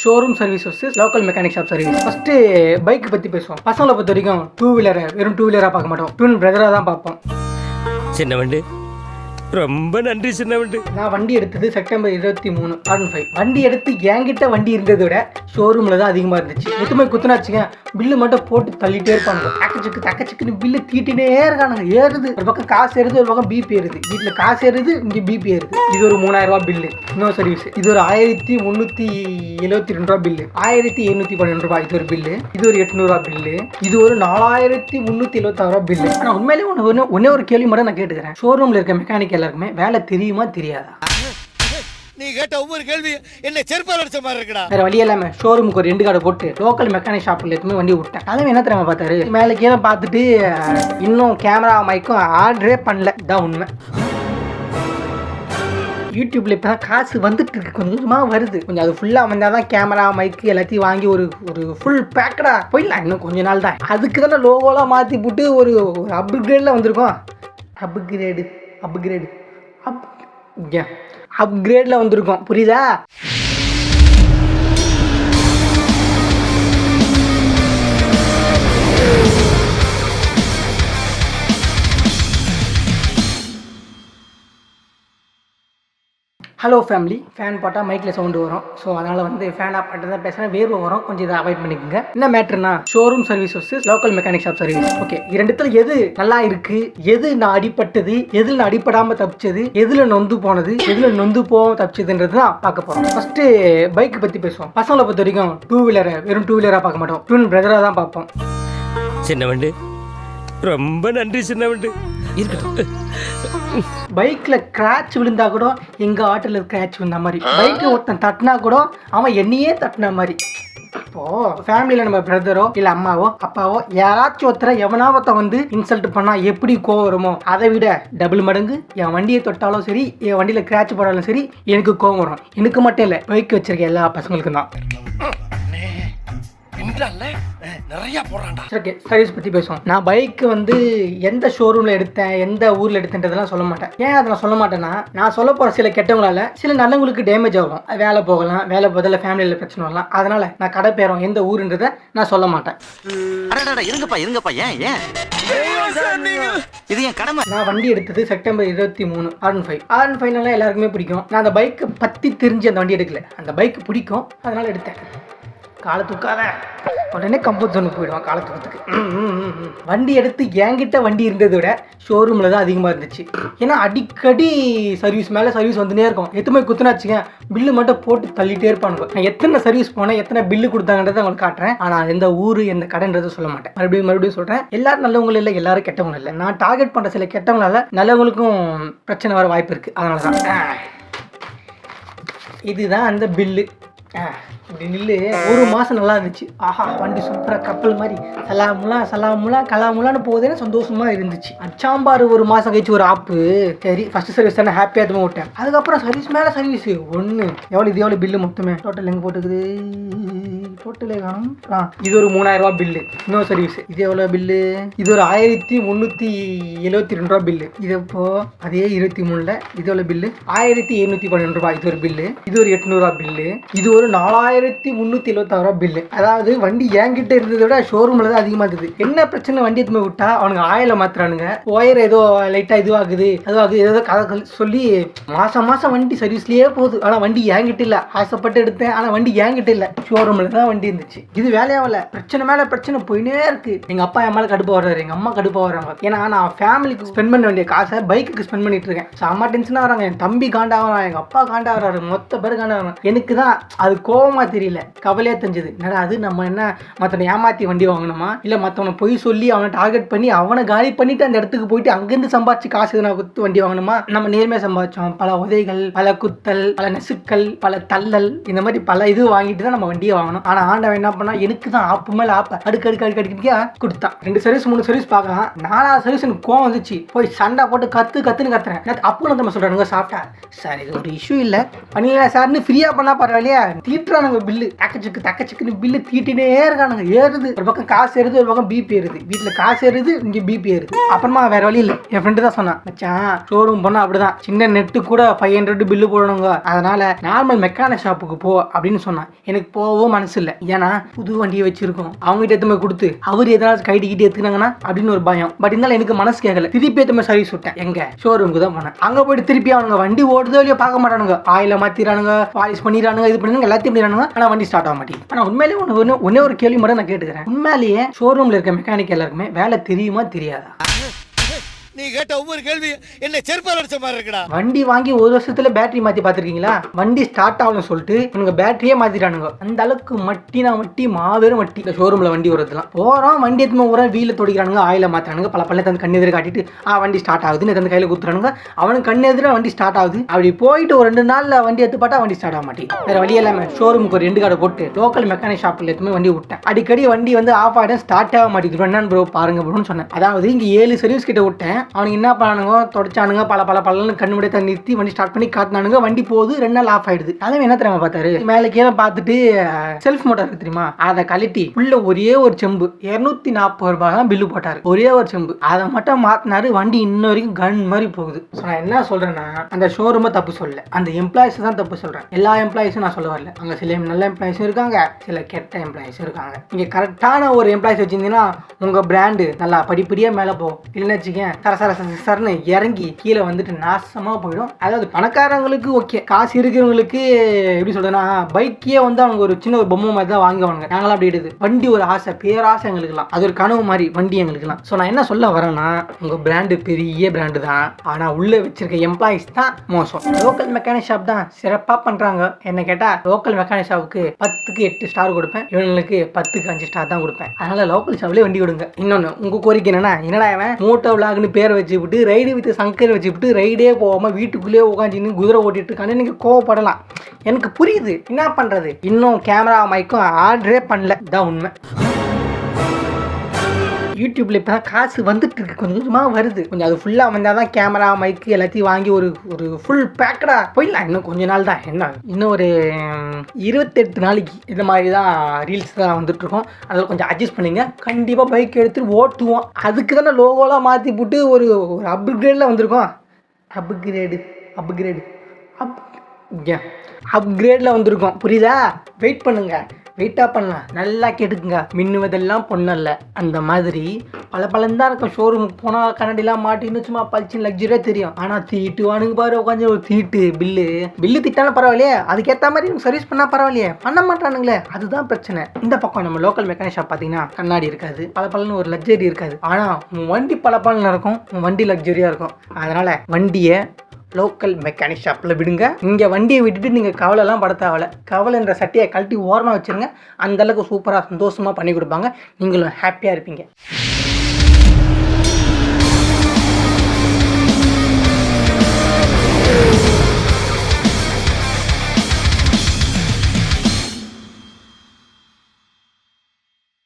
Showroom service versus local mechanic shop service. First bike பத்தி பேசுவோம். பசங்களை பொறுத்த வரைக்கும் டூ வீலரை வெறும் டூ வீலரா பார்க்க மாட்டோம், ட்வின் பிரதரா தான் பார்ப்போம். சின்ன வண்டி ரொம்ப நன்றி சின்ன வண்டி. நான் வண்டி எடுத்தது செப்டம்பர் 23 R15. வண்டி எடுத்து என்கிட்ட வண்டி இருந்ததை விட ஷோரூமில் தான் அதிகமாக இருந்துச்சு. எதுவுமே குத்துனாச்சுங்க பில்லு மட்டும் போட்டு தள்ளிட்டே இருப்பானுங்க. தக்கச்சுக்குன்னு பில்லு தீட்டினே இருக்கானுங்க. ஏறுது ஒரு பக்கம் காசு ஏறுது, ஒரு பக்கம் பிபி ஏறுது. வீட்டில் காசு ஏறுது, இங்கே பிபி ஏறுது. இது ஒரு 3000 ரூபா பில்லு. இன்னொரு சர்வீஸ் இது ஒரு 1372 ரூபா பில்லு. 1712 ரூபாய் இது ஒரு பில்லு. இது ஒரு 800 ரூபா பில்லு. இது ஒரு 4376 ரூபா பில்லு. ஆனால் உண்மையிலே ஒன்னே ஒரு கேள்வி மட்டும் நான் கேட்டுக்கிறேன். ஷோரூமில் இருக்க மெக்கானிக் எல்லாருக்குமே வேலை தெரியுமா தெரியாதா? நீ கேட்ட ஒவ்வொரு கேள்வி என்ன செருப்பால் அடிச்ச மாதிரி இருக்குடா. வேற வழி இல்லாம ஷோரூமுக்கு ஒரு 2 கார்டு போட்டு லோக்கல் மெக்கானிக் ஷாப்ல எதுவுமே வண்டி விட்டேன். தலைமை என்ன தெரியாம பார்த்தாரு, மேலே கீழே பார்த்துட்டு இன்னும் கேமரா மைக்கும் ஆர்டரே பண்ணல. இதான் உண்மை. யூடியூப்ல இப்போ தான் காசு வந்துட்டு இருக்கு, கொஞ்சமாக வருது. கொஞ்சம் அது ஃபுல்லாக வந்தால் தான் கேமரா மைக்கு எல்லாத்தையும் வாங்கி ஒரு ஃபுல் பேக்கடா போயிடலாம். இன்னும் கொஞ்ச நாள் தான். அதுக்கு தானே லோகோலாம் மாற்றி போட்டு ஒரு அப்கிரேடில் வந்திருக்கோம். அப்கிரேடில் வந்திருக்கோம், புரியுதா? ஹலோ ஃபேமிலி, ஃபேன் போட்டால் மைக்கில் சவுண்டு வரும். ஸோ அதனால் ஃபேன் ஆஃப் பண்ணிட்டு தான் பேசுகிறேன். வேர்வை வரும், கொஞ்சம் இதை அவாய்ட் பண்ணிக்கோங்க. என்ன மேட்ருனா showroom service versus local mechanic shop service. Okay, இரண்டுத்துல எது நல்லா இருக்கு, எது நான் அடிப்பட்டது, எதில் நான் அடிப்படாமல் தப்பிச்சது, எதில் நொந்து போனது, எதில் நொந்து போகாமல் தப்பிச்சதுன்றது தான் பார்க்க போகிறோம். ஃபர்ஸ்ட் பைக் பற்றி பேசுவோம். பசங்களை பொறுத்த வரைக்கும் டூ வீலரை வெறும் டூ வீலராக பார்க்க மாட்டோம், ட்வின் பிரதராக தான் பார்ப்போம். சின்ன வண்டி ரொம்ப நன்றி சின்ன வண்டி. இருக்கட்டும். பைக்கில் கிராச் விழுந்தா கூட எங்கள் ஆட்டில் கிராச் விழுந்த மாதிரி, பைக்கை ஒருத்தன் தட்டினா கூட அவன் என்னையே தட்டின மாதிரி. இப்போது ஃபேமிலியில் நம்ம பிரதரோ இல்லை அம்மாவோ அப்பாவோ யாராச்சும் ஒருத்தரை எவனாவத்த இன்சல்ட் பண்ணால் எப்படி கோவம் வருமோ அதை விட டபுள் மடங்கு என் வண்டியை தொட்டாலும் சரி, என் வண்டியில் கிராச் போடாலும் சரி, எனக்கு கோவம் வரும். எனக்கு மட்டும் இல்லை, பைக் வச்சிருக்க எல்லா பசங்களுக்கும் தான். நிறைய போறான்டா. ஓகே, சர்வீஸ் பற்றி பேசுவோம். நான் பைக்கு எந்த ஷோரூமில் எடுத்தேன், எந்த ஊரில் எடுத்தேன்றதெல்லாம் சொல்ல மாட்டேன். ஏன் அதை நான் சொல்ல மாட்டேன்னா, நான் சொல்ல போகிற சில கெட்டவங்களால சில நல்லவங்களுக்கு டேமேஜ் ஆகும். வேலை போகலாம், வேலை பதில் ஃபேமிலியில் பிரச்சனை வரலாம். அதனால நான் கடை பேரும் எந்த ஊருன்றதை நான் சொல்ல மாட்டேன். இருங்கப்பா ஏன் இது என் கடமை. நான் வண்டி எடுத்தது செப்டம்பர் 23 R15 எல்லாருக்குமே பிடிக்கும். நான் அந்த பைக்கை பற்றி தெரிஞ்சு அந்த வண்டி எடுக்கல. அந்த பைக் பிடிக்கும், அதனால எடுத்தேன். காலை தூக்காத, உடனே கம்ஃபர்ட் ஜோனுக்கு போயிடுவான் காலை தூக்கத்துக்கு. வண்டி எடுத்து என்கிட்ட வண்டி இருந்ததை விட ஷோரூமில் தான் அதிகமாக இருந்துச்சு. ஏன்னா அடிக்கடி சர்வீஸ் மேலே சர்வீஸ் வந்துனே இருக்கும். எத்தனை குத்துனாச்சுங்க பில்லு மட்டும் போட்டு தள்ளிட்டே இருப்பானுங்க. நான் எத்தனை சர்வீஸ் போனேன், எத்தனை பில்லு கொடுத்தாங்கன்றதை உங்களுக்கு காட்டுறேன். ஆனால் எந்த ஊர் எந்த கடைன்றதை சொல்ல மாட்டேன். மறுபடியும் சொல்கிறேன், எல்லாரும் நல்லவங்களும் இல்லை, எல்லாரும் கெட்டவங்களும் இல்லை. நான் டார்கெட் பண்ணுற சில கெட்டவங்களால நல்லவங்களுக்கும் பிரச்சனை வர வாய்ப்பு இருக்குது. அதனால தான் இதுதான் அந்த பில்லு. இப்படி நில்லு. ஒரு மாதம் நல்லா இருந்துச்சு. ஆஹா, வண்டி சூப்பராக கப்பல் மாதிரி சலாமுலா கலாமுலான்னு போகுதுன்னு சந்தோஷமாக இருந்துச்சு. அச்சாம்பார் ஒரு மாதம் கழிச்சு ஒரு ஆப்பு. சரி, ஃபஸ்ட்டு சர்வீஸ் தானே ஹாப்பியாக எதுவும் விட்டேன். அதுக்கப்புறம் சர்வீஸ் மேலே சர்வீஸ் ஒன்று. எவ்வளோ பில்லு மொத்தமே டோட்டல் எங்கே போட்டுக்குது, டோட்டலே காணும். இது ஒரு 3000 ரூபா பில்லு. இன்னொரு சர்வீஸ் இது எவ்வளோ பில்லு, இது ஒரு 1372 ரூபா பில்லு. இது இப்போ அதே 23 இது எவ்வளோ பில்லு, 1712 ரூபாய் இது ஒரு பில்லு. இது ஒரு 800 ரூபா பில்லு. இது ஒரு 4376 ரூபா பில்லு. அதாவது வண்டி என்கிட்ட இருந்ததை விட ஷோரூம்ல தான் அதிகமாக இருக்குது. என்ன பிரச்சனை, வண்டி எதுவுமே விட்டா அவனுங்க ஆயில மாத்துறானுங்க, ஒயர் ஏதோ லைட்டாக இதுவாகுது அதுவாகுது ஏதோ கதை சொல்லி மாசம் வண்டி சர்வீஸ்லயே போகுது. ஆனால் வண்டி என்கிட்ட இல்லை. ஆசைப்பட்டு எடுத்தேன், ஆனால் வண்டி என்கிட்ட இல்லை, ஷோரூம்ல தான் வண்டி இருந்துச்சு. இது வேலையாகல, பிரச்சனை மேலே பிரச்சனை போயினே இருக்கு. எங்க அப்பா என் மேலே கடுப்பாக வர்றாரு, எங்க அம்மா கடுப்பாக வர்றாங்க. ஏன்னா நான் ஃபேமிலிக்கு ஸ்பெண்ட் பண்ண வேண்டிய காசை பைக்குக்கு ஸ்பெண்ட் பண்ணிட்டு இருக்கேன். அம்மா டென்ஷனாக வராங்க, என் தம்பி காண்டாகிறான், எங்க அப்பா காண்டாகிறாரு, மொத்த பேர் காண்டாகிறாங்க. எனக்கு தான் அது கோவமா தெரியல, கவலையா தெரிஞ்சது. என்னடா அது, நம்ம என்ன மற்றவனை ஏமாற்றி வண்டி வாங்கணுமா, இல்லை மற்றவனை பொய் சொல்லி அவனை டார்கெட் பண்ணி அவனை காலி பண்ணிட்டு அந்த இடத்துக்கு போயிட்டு அங்கேருந்து சம்பாதிச்சு காசு எதனா குத்து வண்டி வாங்கணுமா? நம்ம நேர்மையாக சம்பாதிச்சோம். பல உதைகள், பல குத்தல், பல நெசுக்கள், பல தள்ளல், இந்த மாதிரி பல இது வாங்கிட்டு தான் நம்ம வண்டியை வாங்கணும். ஆனால் ஆண்டவன் என்ன பண்ணா, எனக்கு தான் ஆப்பு மேலே ஆப்ப அடுக்கடிக்கா கொடுத்தான். 2 சர்வீஸ் 3 சர்வீஸ் பார்க்கலாம். 4வது சர்வீஸ் எனக்கு கோவம் வந்துச்சு. போய் சண்டை போட்டு கத்துன்னு கத்துறேன். அப்போ நம்ம சொல்றானுங்க சாப்பிட்டா சார், இது ஒரு இஷ்யூ இல்லை பண்ணிடலாம் சார்னு ஃப்ரீயாக பண்ணா பரவாயில்லையா, தீட்டுறானுங்க பில்லு தக்கச்சுக்குன்னு பில்லு தீட்டினே இருக்கானுங்க. ஏறுது ஒரு பக்கம் காசு ஏறுது, ஒரு பக்கம் பிபி ஏறுது. வீட்டுல காசு ஏறுது, இங்க பிபி ஏறுது. அப்புறமா வேற வழி இல்லை, என் ஃப்ரெண்டு தான் சொன்னான், மச்சான் ஷோரூம் போனா அப்படிதான் சின்ன நெட்டு கூட 500 பில்லு போடணுங்க, அதனால நார்மல் மெக்கானிக் ஷாப்புக்கு போ அப்படின்னு சொன்னான். எனக்கு போகவும் மனசு இல்லை, ஏன்னா புது வண்டியை வச்சிருக்கோம், அவங்ககிட்ட எத்தமே கொடுத்து அவர் எதனால கைடிக்கிட்டு எடுத்துக்கினாங்கன்னா அப்படின்னு ஒரு பயம். பட் இருந்தாலும் எனக்கு மனசு கேட்கல, திருப்பி எத்தமே சர்வீஸ் விட்டேன். எங்க ஷோரூமுக்கு தான் போனேன். அங்க போயிட்டு திருப்பி அவனுங்க வண்டி ஓடுதோ இல்லையோ பார்க்க மாட்டானுங்க, ஆயில மாத்திரானுங்க, பாலிஷ் பண்ணிடுறானுங்க, இது பண்ணி எல்லாத்தையும் பண்ணிடுறானுங்க. ஆனா வண்டி ஸ்டார்ட் ஆக மாட்டேங்குது. ஆனா உண்மையிலேயே ஒன்னே ஒரு கேள்வி மட்டும் நான் கேட்டுக்கிறேன், உண்மையிலேயே ஷோரூம்ல இருக்க மெக்கானிக் எல்லாருக்குமே வேலை தெரியுமா தெரியாதா? நீ கேட்ட ஒவ்வொரு கேள்வி என்ன செருப்பால் அடிச்ச மாதிரி இருக்குடா. வண்டி வாங்கி ஒரு வருஷத்துல பேட்டரி மாத்தி பாத்திருக்கீங்களா? வண்டி ஸ்டார்ட் ஆகணும்னு சொல்லிட்டு இவங்க பேட்டரியே மாத்திட்டானுங்க. அந்த அளவுக்கு மட்டி மாபெரும் மட்டி இந்த ஷோரூம்ல வண்டி வரதுலாம். போறோம் வண்டி எடுத்து போறோம், வீல தொடிக்கிறானுங்க, ஆயில மாத்துறானுங்க, பல தந்து கண்ணு எதிர காட்டிட்டு வண்டி ஸ்டார்ட் ஆகுதுன்னு தந்து கையில குத்துறானுங்க. அவனுக்கு கண்ணு எதிர வண்டி ஸ்டார்ட் ஆகுது. அப்படி போயிட்டு ஒரு 2 நாள்ல வண்டி எடுத்து பார்த்தா வண்டி ஸ்டார்ட் ஆக மாட்டேங்குது. வேற வழி இல்லாம ஷோரூமுக்கு ஒரு 2 கார்டு போட்டு லோக்கல் மெக்கானிக் ஷாப்ல எடுத்து வண்டி விட்டேன். அடிக்கடி வண்டி வந்து ஆஃப் ஆயிடும், ஸ்டார்ட் ஆக மாட்டேங்குது. என்னன்னு ப்ரோ பாருங்க ப்ரோன்னு சொன்னேன். அதாவது இங்க 7 சர்வீஸ் கிட்ட விட்டேன். அவனுக்கு என்ன பண்ணானுங்க, தொடச்சானுங்க, பல கண்ணு முடிய நிறுத்தி வண்டி ஸ்டார்ட் பண்ணி காட்டினானுங்க. வண்டி போகுது, 2 நாள் ஆஃப் ஆயிடுது. அதான் என்ன தெரியாம பார்த்தாரு, மேலே கீழே பார்த்துட்டு செல்ஃப் மோட்டார் இருக்கு தெரியுமா, அதை கழட்டி உள்ள ஒரே ஒரு செம்பு 240 ரூபாய் தான் பில்லு போட்டாரு. ஒரே ஒரு செம்பு அதை மட்டும் மாத்தினாரு. வண்டி இன்ன வரைக்கும் கன் மாதிரி போகுது. நான் என்ன சொல்றேன்னா, அந்த ஷோரூமை தப்பு சொல்லல, அந்த எம்ப்ளாயிஸ் தான் தப்பு சொல்றேன். எல்லா எம்ப்ளாயிஸும் நான் சொல்ல வரல. அங்க சில நல்ல எம்ப்ளாயிஸும் இருக்காங்க, சில கெட்ட எம்ப்ளாயிஸும் இருக்காங்க. நீங்க கரெக்டான ஒரு எம்ப்ளாயிஸ் வச்சிருந்தீங்கன்னா உங்க பிராண்டு நல்லா படிப்படியா மேல போகும். இல்லைன்னு வச்சுக்கேன் சரன்னு இறங்கி கீழே வந்துட்டு நாசமா போயிடும். அதாவது பணக்காரங்களுக்கு ஓகே, காசு இருக்கிறவங்களுக்கு எப்படி சொல்றேன்னா, பைக்கே வந்து அவங்க ஒரு சின்ன ஒரு பொம்மை மாதிரி தான் வாங்குவாங்க. நாங்களாம் அப்படி எடுது வண்டி ஒரு ஆசை, பேராசை எங்களுக்குலாம், அது ஒரு கனவு மாதிரி வண்டி எங்களுக்குலாம். ஸோ நான் என்ன சொல்ல வரேன்னா, உங்க பிராண்டு பெரிய பிராண்டு தான், ஆனா உள்ள வச்சிருக்க எம்ப்ளாயிஸ் தான் மோசம். லோக்கல் மெக்கானிக் ஷாப் தான் சிறப்பா பண்றாங்க. என்ன கேட்டா லோக்கல் மெக்கானிக் ஷாப்புக்கு 10க்கு 8 ஸ்டார் கொடுப்பேன், இவங்களுக்கு 10க்கு 5 ஸ்டார் தான் கொடுப்பேன். அதனால லோக்கல் ஷாப்லேயே வண்டி கொடுங்க. இன்னொன்னு உங்க கோரிக்கை என்னடா இவன் மோட்டோ விளாக்னு பேர் வச்சு விட்டு ரைடு வித் சங்கர் வச்சுக்கிட்டு ரைடே போகாம வீட்டுக்குள்ளேயே உட்காந்து குதிரை ஓட்டிட்டு இருக்கான்னு நீங்க கோவப்படலாம், எனக்கு புரியுது. என்ன பண்றது, இன்னும் கேமரா மைக்கும் ஆர்டரே பண்ணல, தான் உண்மை. யூடியூப்ல இப்போ தான் காசு வந்துட்டு இருக்கு, கொஞ்சம் கொஞ்சமாக வருது. கொஞ்சம் அது ஃபுல்லாக வந்தால் தான் கேமரா மைக்கு எல்லாத்தையும் வாங்கி ஒரு ஃபுல் பேக்கடாக போயிடலாம். இன்னும் கொஞ்ச நாள் தான், என்ன இன்னும் ஒரு 28 நாளைக்கு இந்த மாதிரி தான் ரீல்ஸ் தான் வந்துட்டுருக்கோம். அதில் கொஞ்சம் அட்ஜஸ்ட் பண்ணிங்க. கண்டிப்பாக பைக் எடுத்துகிட்டு ஓட்டுவோம். அதுக்கு தானே லோகோலாம் மாற்றி போட்டு ஒரு அப்கிரேடில் வந்திருக்கோம். அப்கிரேடில் வந்திருக்கோம், புரியுதா? வெயிட் பண்ணுங்க, வெயிட்டாக பண்ணலாம். நல்லா கேட்டுக்குங்க, மின்னுவதெல்லாம் பொண்ணல்ல. அந்த மாதிரி பல தான் இருக்கும். ஷோரூமுக்கு போனால் கண்ணாடிலாம் மாட்டின்னு சும்மா பளிச்சு லக்ஸரியாக தெரியும். ஆனால் தீட்டுவானுங்க பாரு, உட்காந்து ஒரு தீட்டு பில்லு திட்டாலும் பரவாயில்லையே, அதுக்கேற்ற மாதிரி சர்வீஸ் பண்ணால் பரவாயில்லையே, பண்ண மாட்டானுங்களே, அதுதான் பிரச்சனை. இந்த பக்கம் நம்ம லோக்கல் மெக்கானிக் ஷாப் பார்த்தீங்கன்னா கண்ணாடி இருக்காது, பலன்னு ஒரு லக்ஸரி இருக்காது. ஆனால் உன் வண்டி பலன்னு இருக்கும், உன் வண்டி லக்ஸரியாக இருக்கும். அதனால் வண்டியை லோக்கல் மெக்கானிக் ஷாப்பில் விடுங்க. இங்கே வண்டியை விட்டுட்டு நீங்கள் கவலைலாம் பட தேவையில்ல. கவலைன்ற சட்டையை கழட்டி ஓரமாக வச்சுருங்க. அந்தளவுக்கு சூப்பராக சந்தோஷமாக பண்ணி கொடுப்பாங்க, நீங்களும் ஹாப்பியாக இருப்பீங்க.